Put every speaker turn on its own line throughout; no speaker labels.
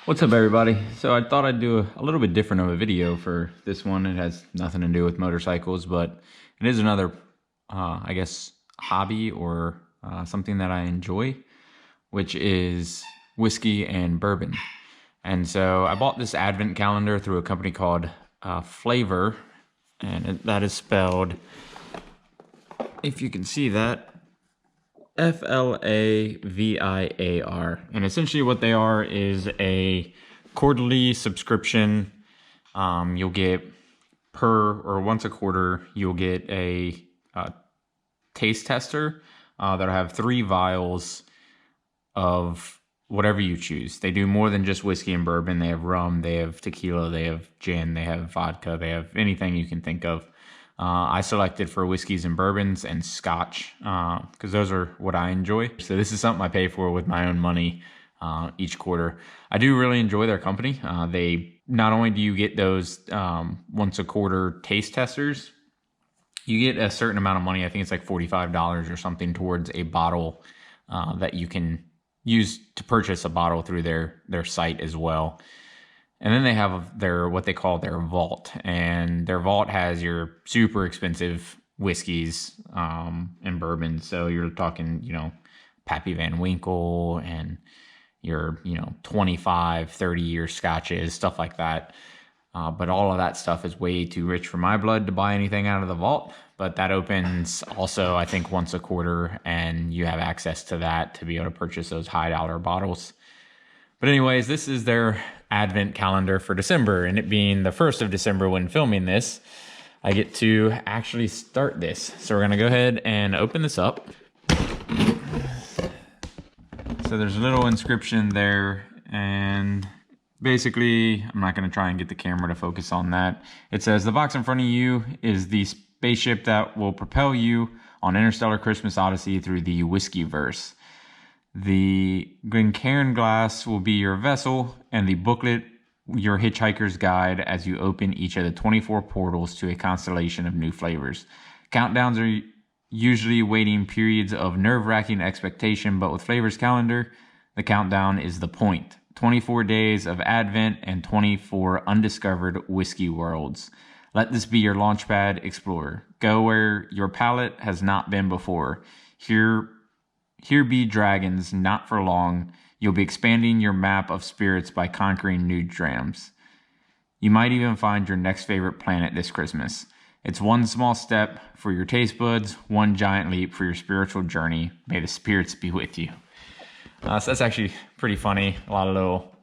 What's up, everybody? So I thought I'd do a little bit different of a video for this one. It has nothing to do with motorcycles, but it is another, I guess, hobby or something that I enjoy, which is whiskey and bourbon. And so I bought this advent calendar through a company called Flaviar, and that is spelled, if you can see that, Flaviar. And essentially what they are is a quarterly subscription. You'll get once a quarter, you'll get a taste tester that'll have 3 vials of whatever you choose. They do more than just whiskey and bourbon. They have rum, they have tequila, they have gin, they have vodka, they have anything you can think of. I selected for whiskeys and bourbons and scotch because those are what I enjoy. So this is something I pay for with my own money each quarter. I do really enjoy their company. They not only do you get those once a quarter taste testers, you get a certain amount of money. I think it's like $45 or something towards a bottle that you can use to purchase a bottle through their site as well. And then they have what they call their vault, and their vault has your super expensive whiskeys and bourbons. So you're talking, Pappy Van Winkle and your, 25, 30-year scotches, stuff like that. But all of that stuff is way too rich for my blood to buy anything out of the vault. But that opens also, I think, once a quarter, and you have access to that to be able to purchase those high dollar bottles. But anyways, this is their advent calendar for December, and it being the 1st of December when filming this, I get to actually start this. So we're gonna go ahead and open this up. So there's a little inscription there, and basically, I'm not gonna try and get the camera to focus on that. It says, the box in front of you is the spaceship that will propel you on interstellar Christmas odyssey through the Whiskeyverse. The Glencairn glass will be your vessel, and the booklet your hitchhiker's guide as you open each of the 24 portals to a constellation of new flavors. Countdowns are usually waiting periods of nerve-wracking expectation, but with Flavor's calendar, the countdown is the point. 24 days of Advent and 24 undiscovered whiskey worlds. Let this be your launchpad, explorer. Go where your palate has not been before. Here be dragons, not for long. You'll be expanding your map of spirits by conquering new drams. You might even find your next favorite planet this Christmas. It's one small step for your taste buds, one giant leap for your spiritual journey. May the spirits be with you. So that's actually pretty funny. A lot of little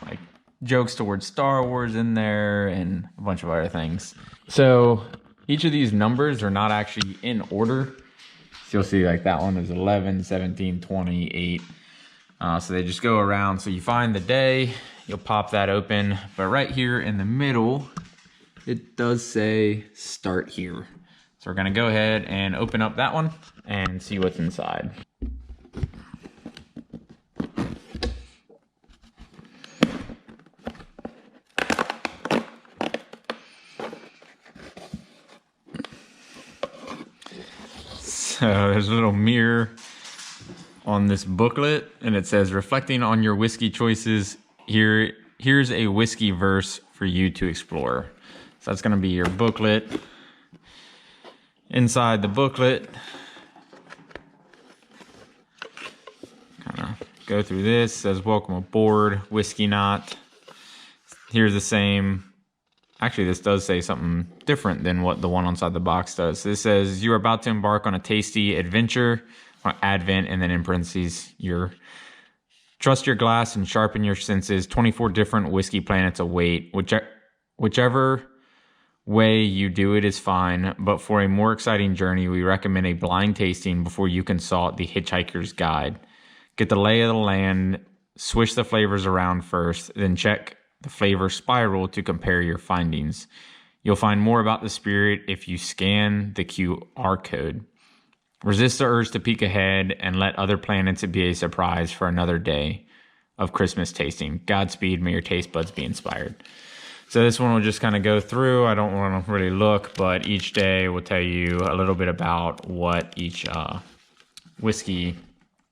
like jokes towards Star Wars in there and a bunch of other things. So each of these numbers are not actually in order. So you'll see like that one is 11, 17, 20, 8. So they just go around. So you find the day, you'll pop that open. But right here in the middle, it does say start here. So we're going to go ahead and open up that one and see what's inside. So there's a little mirror on this booklet, and it says, reflecting on your whiskey choices, here's a whiskey verse for you to explore. So that's going to be your booklet. Inside the booklet, kind of go through this. It says, welcome aboard, Whiskey Knot. Here's the same. Actually, this does say something different than what the one inside the box does. This says, you are about to embark on a tasty adventure, or Advent, and then in parentheses, trust your glass and sharpen your senses. 24 different whiskey planets await. Whichever way you do it is fine, but for a more exciting journey, we recommend a blind tasting before you consult the Hitchhiker's Guide. Get the lay of the land, swish the flavors around first, then check the flavor spiral to compare your findings. You'll find more about the spirit if you scan the QR code. Resist the urge to peek ahead and let other planets be a surprise for another day of Christmas tasting. Godspeed, may your taste buds be inspired. So this one will just kind of go through. I don't want to really look, but each day will tell you a little bit about what each whiskey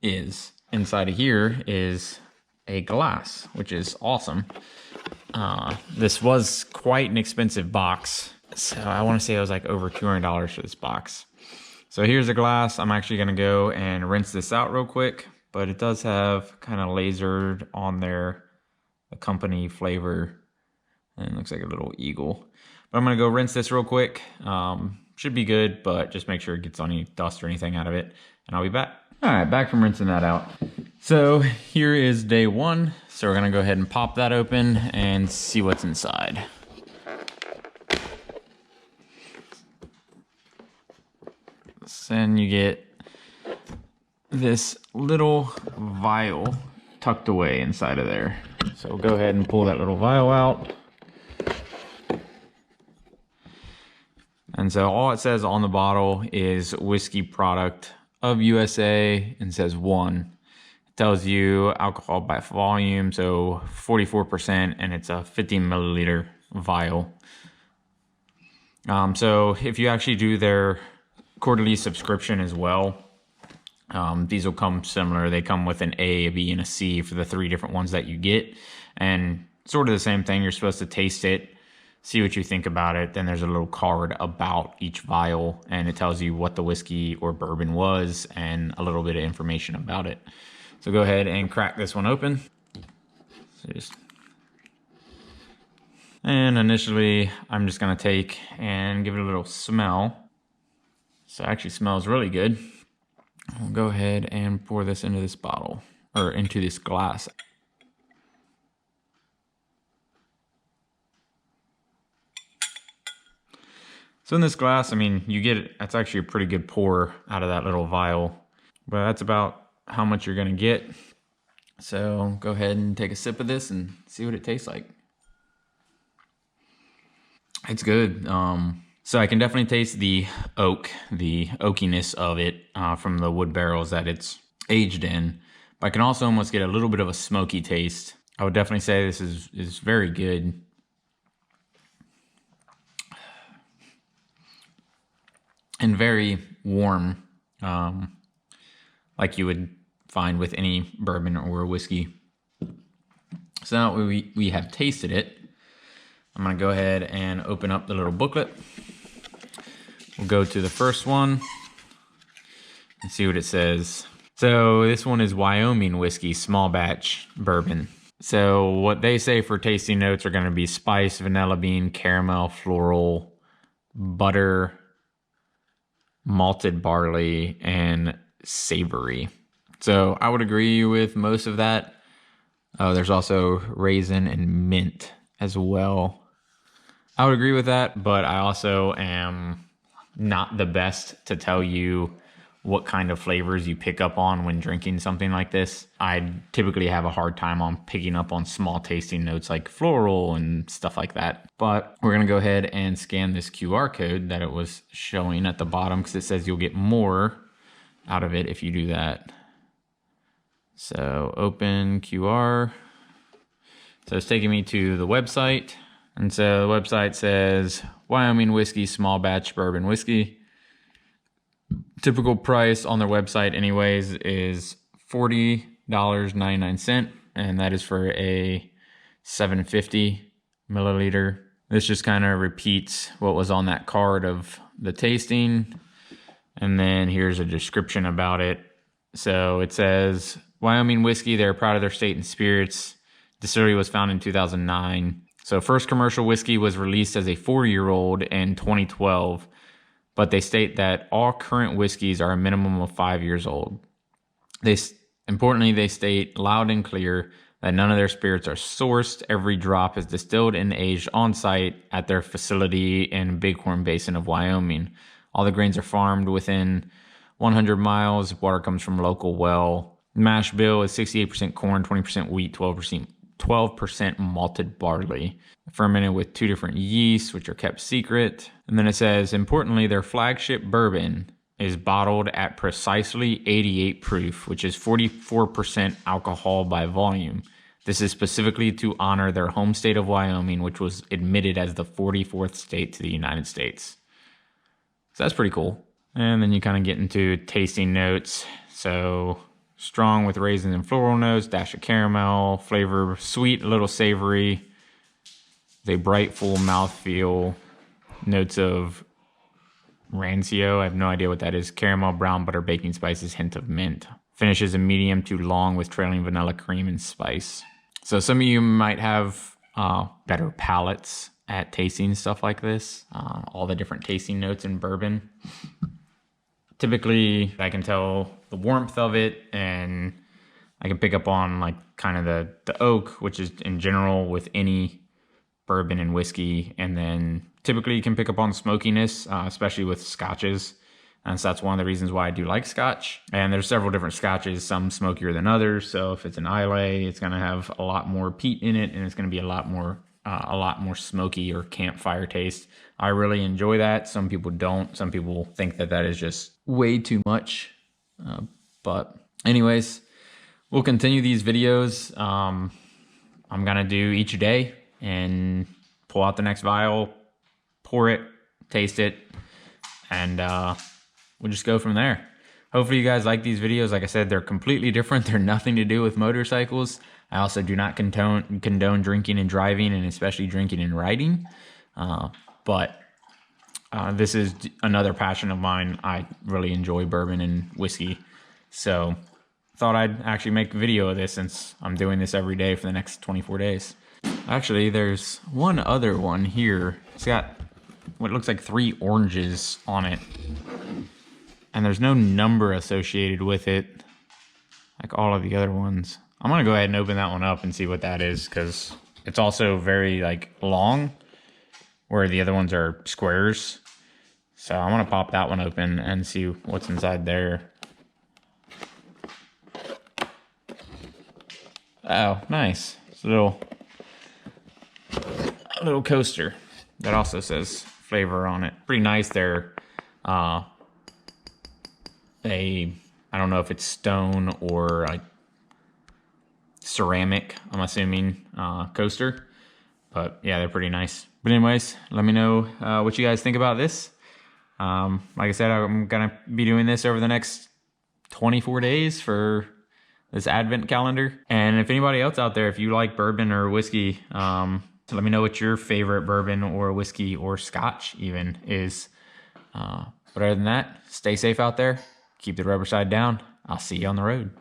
is. Inside of here is a glass, which is awesome. This was quite an expensive box. So I want to say it was like over $200 for this box. So here's a glass. I'm actually going to go and rinse this out real quick, but it does have kind of lasered on there the company flavor, and it looks like a little eagle. But I'm going to go rinse this real quick. Should be good, but just make sure it gets any dust or anything out of it, and I'll be back. All right, back from rinsing that out. So here is day one. So we're going to go ahead and pop that open and see what's inside. Then you get this little vial tucked away inside of there. So we'll go ahead and pull that little vial out. And so all it says on the bottle is whiskey product of USA, and says 1. It tells you alcohol by volume, so 44%, and it's a 50 milliliter vial. So if you actually do their quarterly subscription as well, these will come similar. They come with an A, a B, and a C for the 3 different ones that you get, and sort of the same thing. You're supposed to taste it, see what you think about it. Then there's a little card about each vial, and it tells you what the whiskey or bourbon was and a little bit of information about it. So go ahead and crack this one open. And initially, I'm just gonna take and give it a little smell. So it actually smells really good. I'll go ahead and pour this into this bottle, or into this glass. So in this glass, I mean, you get, that's actually a pretty good pour out of that little vial, but that's about how much you're gonna get. So go ahead and take a sip of this and see what it tastes like. It's good. So I can definitely taste the oak, the oakiness of it from the wood barrels that it's aged in. But I can also almost get a little bit of a smoky taste. I would definitely say this is very good. And very warm, like you would find with any bourbon or whiskey. So now we have tasted it, I'm gonna go ahead and open up the little booklet. We'll go to the first one and see what it says. So this one is Wyoming whiskey, small batch bourbon. So what they say for tasting notes are gonna be spice, vanilla bean, caramel, floral, butter, malted barley, and savory. So I would agree with most of that. There's also raisin and mint as well. I would agree with that, but I also am not the best to tell you what kind of flavors you pick up on when drinking something like this. I typically have a hard time on picking up on small tasting notes like floral and stuff like that. But we're gonna go ahead and scan this QR code that it was showing at the bottom, because it says you'll get more out of it if you do that. So open QR. So it's taking me to the website. And so the website says Wyoming whiskey, small batch bourbon whiskey. Typical price on their website anyways is $40.99, and that is for a 750 milliliter. This just kind of repeats what was on that card of the tasting. And then here's a description about it. So it says, Wyoming whiskey, they're proud of their state and spirits. Distillery was founded in 2009. So first commercial whiskey was released as a 4-year-old in 2012, but they state that all current whiskeys are a minimum of 5 years old. Importantly, they state loud and clear that none of their spirits are sourced. Every drop is distilled and aged on site at their facility in Bighorn Basin of Wyoming. All the grains are farmed within 100 miles. Water comes from local well. Mash bill is 68% corn, 20% wheat, 12% malted barley, fermented with 2 different yeasts, which are kept secret. And then it says, importantly, their flagship bourbon is bottled at precisely 88 proof, which is 44% alcohol by volume. This is specifically to honor their home state of Wyoming, which was admitted as the 44th state to the United States. So that's pretty cool. And then you kind of get into tasting notes. So Strong with raisins and floral notes, dash of caramel, flavor sweet, a little savory. A bright, full mouthfeel, notes of rancio. I have no idea what that is. Caramel, brown butter, baking spices, hint of mint. Finishes a medium to long with trailing vanilla cream and spice. So some of you might have better palates at tasting stuff like this. All the different tasting notes in bourbon. Typically, I can tell the warmth of it, and I can pick up on like kind of the oak, which is in general with any bourbon and whiskey, and then typically you can pick up on smokiness, especially with scotches, and so that's one of the reasons why I do like scotch. And there's several different scotches, some smokier than others. So if it's an Islay, it's going to have a lot more peat in it, and it's going to be a lot more smoky or campfire taste. I really enjoy that. Some people don't. Some people think that that is just way too much. But anyways, we'll continue these videos. I'm gonna do each day and pull out the next vial, pour it, taste it, and we'll just go from there. Hopefully you guys like these videos. Like I said, they're completely different. They're nothing to do with motorcycles. I also do not condone drinking and driving, and especially drinking and riding. But this is another passion of mine. I really enjoy bourbon and whiskey. So thought I'd actually make a video of this since I'm doing this every day for the next 24 days. Actually, there's one other one here. It's got what looks like 3 oranges on it. And there's no number associated with it, like all of the other ones. I'm gonna go ahead and open that one up and see what that is, because it's also very like long, where the other ones are squares. So I'm gonna pop that one open and see what's inside there. Oh, nice. It's a little coaster that also says flavor on it. Pretty nice. They're I don't know if it's stone or like ceramic, I'm assuming, coaster. But yeah, they're pretty nice. But anyways, let me know what you guys think about this. Like I said, I'm gonna be doing this over the next 24 days for this advent calendar. And if anybody else out there, if you like bourbon or whiskey, let me know what your favorite bourbon or whiskey or scotch even is. But other than that, stay safe out there. Keep the rubber side down. I'll see you on the road.